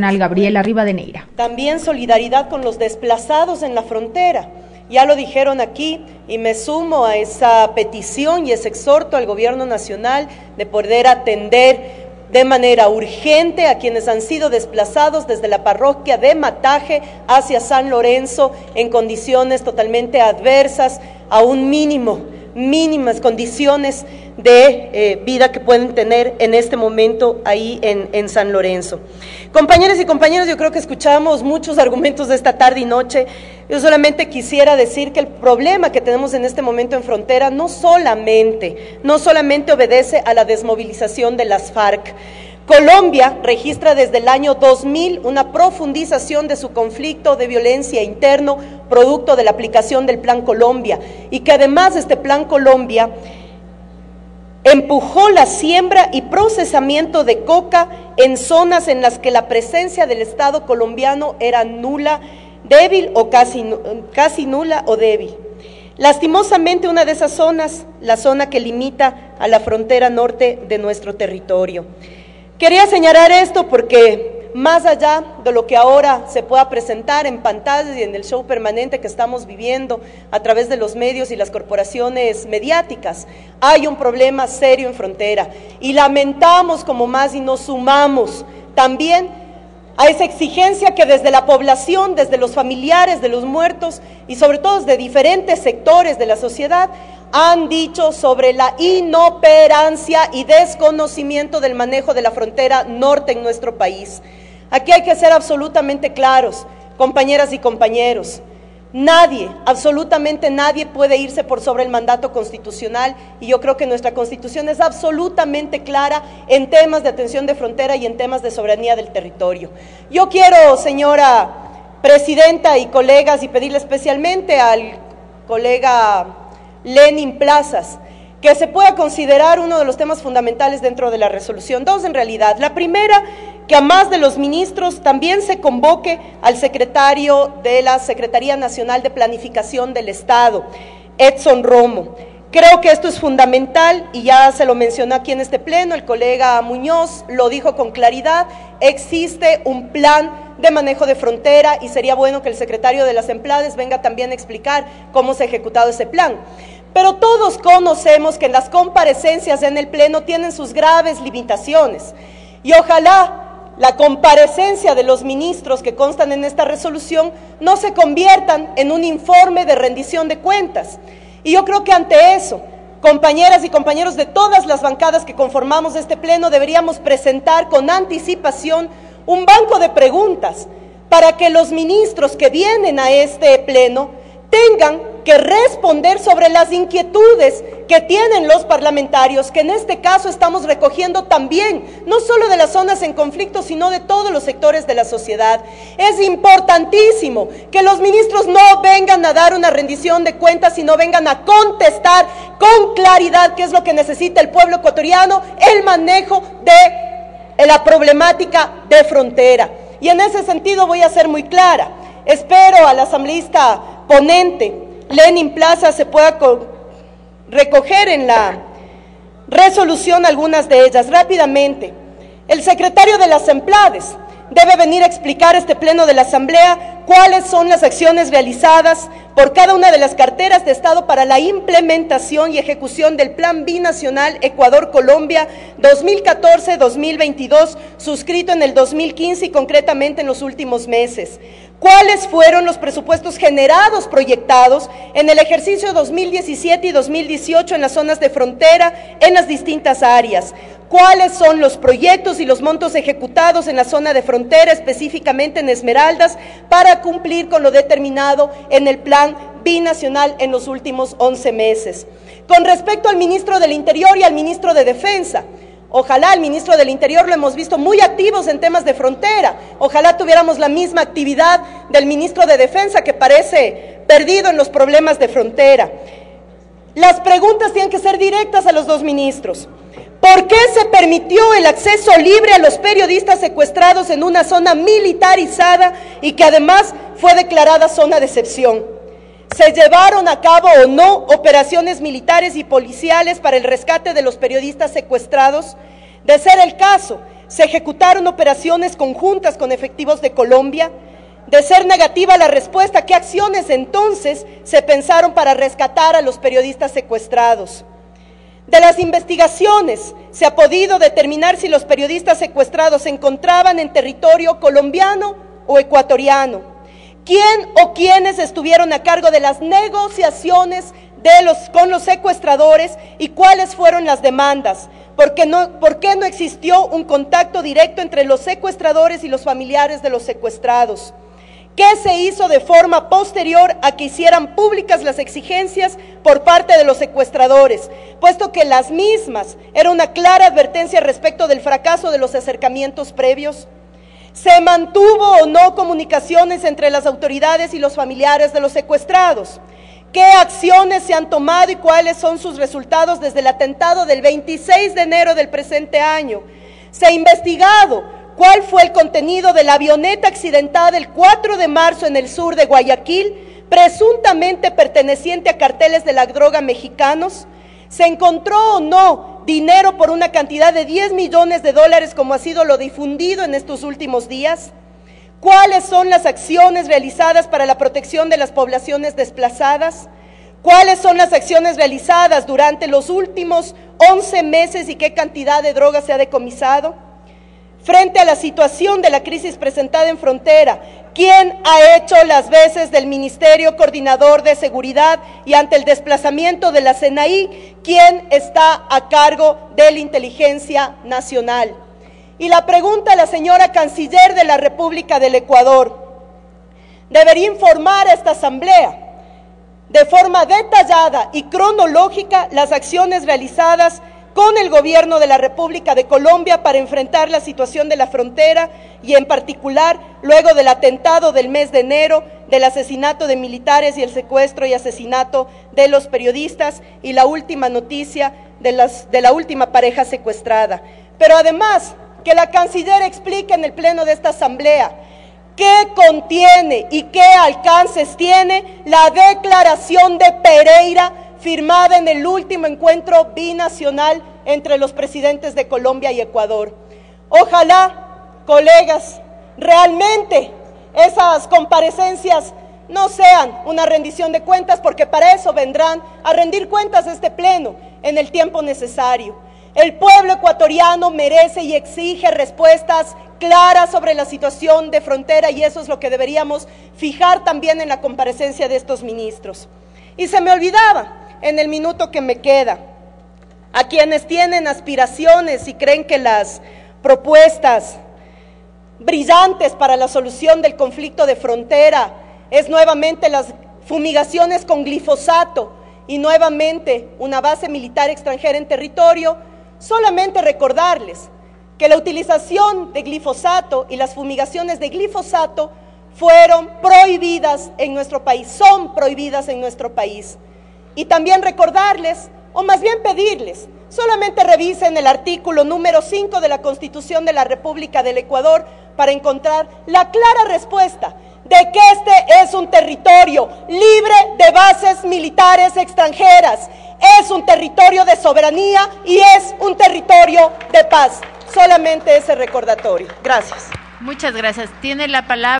Gabriela Rivadeneira. También solidaridad con los desplazados en la frontera. Ya lo dijeron aquí y me sumo a esa petición y ese exhorto al gobierno nacional de poder atender de manera urgente a quienes han sido desplazados desde la parroquia de Mataje hacia San Lorenzo en condiciones totalmente adversas, a un mínimas condiciones de vida que pueden tener en este momento ahí en San Lorenzo. Compañeras y compañeros, yo creo que escuchamos muchos argumentos de esta tarde y noche. Yo solamente quisiera decir que el problema que tenemos en este momento en frontera no solamente obedece a la desmovilización de las FARC. Colombia registra desde el año 2000 una profundización de su conflicto de violencia interno, producto de la aplicación del Plan Colombia, y que además este Plan Colombia empujó la siembra y procesamiento de coca en zonas en las que la presencia del Estado colombiano era nula, débil o casi nula o débil. Lastimosamente, una de esas zonas, la zona que limita a la frontera norte de nuestro territorio. Quería señalar esto porque más allá de lo que ahora se pueda presentar en pantallas y en el show permanente que estamos viviendo a través de los medios y las corporaciones mediáticas, hay un problema serio en frontera y lamentamos como más y nos sumamos también a esa exigencia que desde la población, desde los familiares de los muertos y sobre todo de diferentes sectores de la sociedad han dicho sobre la inoperancia y desconocimiento del manejo de la frontera norte en nuestro país. Aquí hay que ser absolutamente claros, compañeras y compañeros. Nadie, absolutamente nadie puede irse por sobre el mandato constitucional y yo creo que nuestra Constitución es absolutamente clara en temas de atención de frontera y en temas de soberanía del territorio. Yo quiero, señora presidenta y colegas, y pedirle especialmente al colega Lenin Plazas, que se pueda considerar uno de los temas fundamentales dentro de la resolución. Dos en realidad. La primera, que a más de los ministros también se convoque al secretario de la Secretaría Nacional de Planificación del Estado, Edson Romo. Creo que esto es fundamental y ya se lo mencionó aquí en este pleno, el colega Muñoz lo dijo con claridad, existe un plan de manejo de frontera y sería bueno que el secretario de las Emplades venga también a explicar cómo se ha ejecutado ese plan. Pero todos conocemos que las comparecencias en el pleno tienen sus graves limitaciones y ojalá la comparecencia de los ministros que constan en esta resolución no se conviertan en un informe de rendición de cuentas. Y yo creo que ante eso, compañeras y compañeros de todas las bancadas que conformamos este pleno, deberíamos presentar con anticipación un banco de preguntas para que los ministros que vienen a este pleno tengan que responder sobre las inquietudes que tienen los parlamentarios, que en este caso estamos recogiendo también, no solo de las zonas en conflicto, sino de todos los sectores de la sociedad. Es importantísimo que los ministros no vengan a dar una rendición de cuentas, sino vengan a contestar con claridad qué es lo que necesita el pueblo ecuatoriano, el manejo de la problemática de frontera. Y en ese sentido voy a ser muy clara. Espero al asambleísta ponente Lenin Plaza se pueda recoger en la resolución algunas de ellas. Rápidamente, el secretario de las Emplades debe venir a explicar a este pleno de la Asamblea cuáles son las acciones realizadas por cada una de las carteras de Estado para la implementación y ejecución del Plan Binacional Ecuador-Colombia 2014-2022, suscrito en el 2015 y concretamente en los últimos meses. ¿Cuáles fueron los presupuestos generados, proyectados en el ejercicio 2017 y 2018 en las zonas de frontera, en las distintas áreas? ¿Cuáles son los proyectos y los montos ejecutados en la zona de frontera, específicamente en Esmeraldas, para cumplir con lo determinado en el Plan Binacional en los últimos 11 meses? Con respecto al ministro del Interior y al ministro de Defensa, ojalá el ministro del Interior lo hemos visto muy activos en temas de frontera, ojalá tuviéramos la misma actividad del ministro de Defensa, que parece perdido en los problemas de frontera. Las preguntas tienen que ser directas a los dos ministros. ¿Por qué se permitió el acceso libre a los periodistas secuestrados en una zona militarizada y que además fue declarada zona de excepción? ¿Se llevaron a cabo o no operaciones militares y policiales para el rescate de los periodistas secuestrados? De ser el caso, se ejecutaron operaciones conjuntas con efectivos de Colombia. De ser negativa la respuesta, ¿qué acciones entonces se pensaron para rescatar a los periodistas secuestrados? De las investigaciones se ha podido determinar si los periodistas secuestrados se encontraban en territorio colombiano o ecuatoriano. ¿Quién o quiénes estuvieron a cargo de las negociaciones con los secuestradores y cuáles fueron las demandas? ¿Por qué no existió un contacto directo entre los secuestradores y los familiares de los secuestrados? ¿Qué se hizo de forma posterior a que hicieran públicas las exigencias por parte de los secuestradores, puesto que las mismas era una clara advertencia respecto del fracaso de los acercamientos previos? ¿Se mantuvo o no comunicaciones entre las autoridades y los familiares de los secuestrados? ¿Qué acciones se han tomado y cuáles son sus resultados desde el atentado del 26 de enero del presente año? ¿Se ha investigado cuál fue el contenido de la avioneta accidentada el 4 de marzo en el sur de Guayaquil, presuntamente perteneciente a carteles de la droga mexicanos? ¿Se encontró o no dinero por una cantidad de 10 millones de dólares como ha sido lo difundido en estos últimos días? ¿Cuáles son las acciones realizadas para la protección de las poblaciones desplazadas? ¿Cuáles son las acciones realizadas durante los últimos 11 meses y qué cantidad de droga se ha decomisado? Frente a la situación de la crisis presentada en frontera, ¿quién ha hecho las veces del Ministerio Coordinador de Seguridad y ante el desplazamiento de la CNI, quién está a cargo de la Inteligencia Nacional? Y la pregunta a la señora Canciller de la República del Ecuador: debería informar a esta Asamblea de forma detallada y cronológica las acciones realizadas con el gobierno de la República de Colombia para enfrentar la situación de la frontera y en particular luego del atentado del mes de enero, del asesinato de militares y el secuestro y asesinato de los periodistas y la última noticia de la última pareja secuestrada. Pero además, que la Canciller explique en el pleno de esta Asamblea qué contiene y qué alcances tiene la declaración de Pereira firmada en el último encuentro binacional entre los presidentes de Colombia y Ecuador. Ojalá, colegas, realmente esas comparecencias no sean una rendición de cuentas, porque para eso vendrán a rendir cuentas este pleno en el tiempo necesario. El pueblo ecuatoriano merece y exige respuestas claras sobre la situación de frontera y eso es lo que deberíamos fijar también en la comparecencia de estos ministros. Y se me olvidaba, en el minuto que me queda, a quienes tienen aspiraciones y creen que las propuestas brillantes para la solución del conflicto de frontera es nuevamente las fumigaciones con glifosato y nuevamente una base militar extranjera en territorio, solamente recordarles que la utilización de glifosato y las fumigaciones de glifosato fueron prohibidas en nuestro país, son prohibidas en nuestro país. Y también recordarles, o más bien pedirles, solamente revisen el artículo número 5 de la Constitución de la República del Ecuador para encontrar la clara respuesta de que este es un territorio libre de bases militares extranjeras, es un territorio de soberanía y es un territorio de paz. Solamente ese recordatorio. Gracias. Muchas gracias. Tiene la palabra.